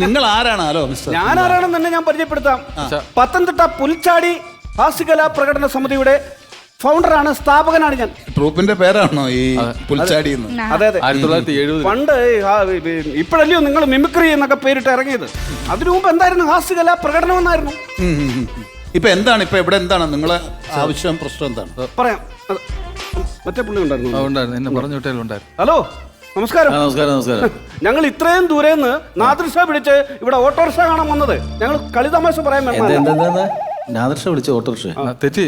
നിങ്ങൾ ആരാണ്? Hello mister. ഞാൻ ആരാണെന്ന് തന്നെ ഞാൻ പരിചയപ്പെടുത്താം. പത്തനംതിട്ട പുൽച്ചാടി ഹാസ്യകലാ പ്രകടന സമിതിയുടെ ഫൗണ്ടറാണ്, സ്ഥാപകനാണ് ഞാൻ. ട്രൂപ്പിന്റെ പേരാണോ ഈ പുൽച്ചാടി? അതെ അതെ. 1970 പണ്ട് ഇപ്പോഴല്ലയോ നിങ്ങൾ മിമിക്രി എന്നൊക്കെ പേരിട്ട് ഇറങ്ങിയത്. അതിനു മുമ്പ് എന്തായിരുന്നു? ഹാസ്യകലാ പ്രകടനം എന്നായിരുന്നു. ഇപ്പൊ എന്താണ്, ഇപ്പൊ ഇവിടെ എന്താണ് നിങ്ങളെ ആവശ്യം, പ്രശ്നം എന്താണ്? പറയാം. മറ്റേ പുള്ളി ഉണ്ടായിരുന്നു. എന്നെ പറഞ്ഞു വിട്ടേലുണ്ടായിരുന്നു. ഹലോ, നമസ്കാരം. നമസ്കാരം. നമസ്കാരം. ഞങ്ങൾ ഇത്രയും ദൂരേന്ന് നാദൃശ പിടിച്ച് ഇവിടെ ഓട്ടോറിക്ഷ കാണാൻ വന്നത്. ഞങ്ങൾ കളിതമാശ പറയാൻ വേണ്ട. നാദർഷ വിളിച്ച ഓട്ടോറിക്ഷ തെറ്റി.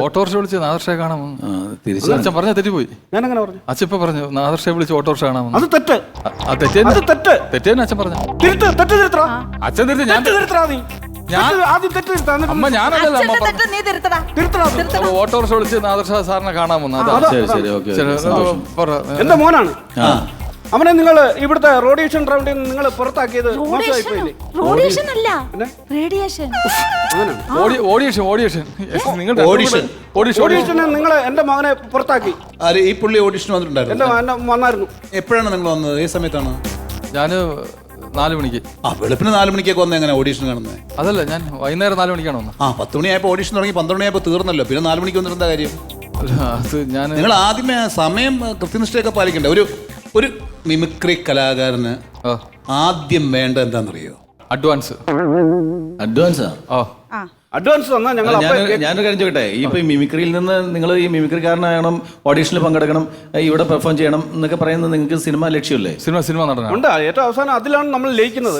ഓട്ടോറിക്ഷ വിളിച്ച് നാദർഷയെ കാണാൻ തിരിച്ചു അച്ഛൻ പറഞ്ഞ തെറ്റിപ്പോയി. ഞാൻ അങ്ങനെ പറഞ്ഞു. അച്ഛൻ ഇപ്പൊ പറഞ്ഞു നാദർഷയെ വിളിച്ച് ഓട്ടോറിക്ഷ കാണാൻ. അത് തെറ്റ്. അത് തെറ്റ്. അച്ഛൻ പറഞ്ഞു. തിരുത്ത്, തെറ്റ് തിരുത്തറ. അച്ഛൻ തിരുത്തി. ഞാൻ തിരുത്തറാ. നീ ആദ്യം തെറ്റ് തിരുത്താ. അമ്മ ഞാനല്ല അമ്മ തിരുത്തറാ. ഓട്ടോറിക്ഷ വിളിച്ച് നാദർഷ സാറിനെ കാണാൻ വന്നു. ശരി ശരി ഓക്കെ. എന്റെ മോനാണ്. അവനെ നിങ്ങൾ ഇവിടുത്തെ റോഡിയേഷൻ റൗണ്ടിൽ നിന്ന് നിങ്ങൾ പുറത്താക്കിയത് മോശമായിപ്പോയില്ലേ? ഓഡീഷന് നിങ്ങൾ എന്റെ മകനെ പുറത്താക്കി. ഈ പുള്ളി ഓഡിഷൻ വന്നിട്ടുണ്ടായിരുന്നു. വന്നായിരുന്നു. എപ്പോഴാണ് നിങ്ങൾ വന്നത്? ഏത് സമയത്താണ്? ഞാന് 4 മണിക്ക്. വെളുപ്പിന് 4 മണിക്കൊക്കെ വന്ന എങ്ങനെ ഓഡിഷൻ കാണുന്നത്? അതല്ല, ഞാൻ വൈകുന്നേരം 4 മണിക്കാണ് വന്നത്. 10 മണിയായപ്പോ ഓഡിഷൻ തുടങ്ങി, 12 മണിയായപ്പോ തീർന്നല്ലോ. പിന്നെ 4 മണിക്ക് വന്നിട്ട് എന്താ കാര്യം? അത് ഞാൻ നിങ്ങൾ ആദ്യമേ സമയം കൃത്യനിഷ്ഠയൊക്കെ പാലിക്കണ്ടേ? ഒരു മിമിക്രി കലാകാരന് ആദ്യം വേണ്ട എന്താണെന്നറിയോ? അഡ്വാൻസാ. അഡ്വാൻസ് തന്നാ ഞങ്ങൾ. ഞാനൊരു കാര്യം ചോദിക്കട്ടെ, ഈ മിമിക്രിയിൽ നിന്ന് നിങ്ങൾ ഈ മിമിക്രിക്കാരനാകണം, ഓഡീഷനിൽ പങ്കെടുക്കണം, ഇവിടെ പെർഫോം ചെയ്യണം എന്നൊക്കെ പറയുന്നത് നിങ്ങൾക്ക് സിനിമ ലക്ഷ്യമല്ലേ? സിനിമ നടനാണ്. ഉണ്ട്. ഏറ്റവും അവസാനം അതിലാണ് നമ്മൾ ലയിക്കുന്നത്.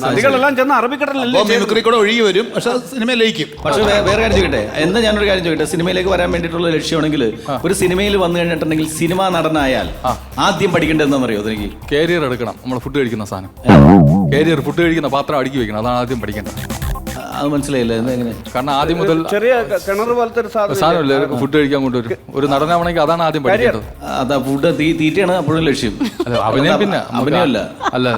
നദികളെല്ലാം ചെന്ന് അറബിക്കടലല്ലേ മിമിക്രി കൂടെ ഒഴുകി വരും, പക്ഷെ സിനിമ ലയിക്കും. പക്ഷെ വേറെ കാര്യം ചോദിക്കട്ടെ, എന്നാ ഞാനൊരു കാര്യം ചോദിക്കട്ടെ, സിനിമയിലേക്ക് വരാൻ വേണ്ടിയിട്ടുള്ള ലക്ഷ്യമാണെങ്കിൽ ഒരു സിനിമയിൽ വന്നു കഴിഞ്ഞിട്ടുണ്ടെങ്കിൽ സിനിമ നടനായാൽ ആദ്യം പഠിക്കേണ്ടത് എന്താണെന്നറിയോ? എനിക്ക് കാരിയർ എടുക്കണം. നമ്മൾ ഫുഡ് കഴിക്കുന്ന സാധനം, കാരിയർ, ഫുഡ് കഴിക്കുന്ന പാത്രം അടുക്കി വെക്കണം. അതാണ് ആദ്യം പഠിക്കേണ്ടത്. അത് മനസ്സിലായില്ല എങ്ങനെ? കാരണം ആദ്യം മുതൽ ചെറിയ കിണർ പോലത്തെ ഒരു സാധനമല്ലേ ഫുഡ് കഴിക്കാൻ കൊണ്ടുവരും. ഒരു നടനാവണമെങ്കിൽ അതാണ് ആദ്യം പഠിക്കേണ്ടത്. അതാ ഫുഡ് തീറ്റയാണ് അപ്പോഴും ലക്ഷ്യം. അഭിനയം പിന്നെ അഭിനയമല്ല. അല്ല,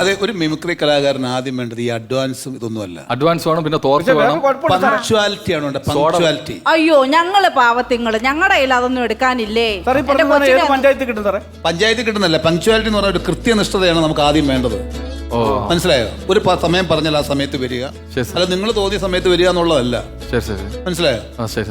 അതെ. ഒരു മിമിക്രി കലാകാരൻ ആദ്യം വേണ്ടത് ഈ അഡ്വാൻസും ഇതൊന്നുമല്ല. അഡ്വാൻസ് വേണം, പിന്നെ തോർച്ച വേണം, പങ്ക്ച്വാലിറ്റി ആണ്. പങ്ക്ച്വാലിറ്റി. അയ്യോ, ഞങ്ങള് പാവത്തിങ്ങള്, ഞങ്ങളുടെ കയ്യിൽ അതൊന്നും എടുക്കാനില്ലേ? പഞ്ചായത്ത് കിട്ടും സാറേ? പഞ്ചായത്ത് കിട്ടുന്നല്ല. പങ്ക്ച്വാലിറ്റി എന്ന് പറഞ്ഞ ഒരു കൃത്യനിഷ്ഠതയാണ് നമുക്ക് ആദ്യം വേണ്ടത്. മനസ്സിലായോ? ഒരു സമയം പറഞ്ഞാൽ ആ സമയത്ത് വരിക, അല്ല നിങ്ങൾ തോന്നിയ സമയത്ത് വരിക എന്നുള്ളതല്ല. ശരി ശരി മനസ്സിലായോ? ശരി.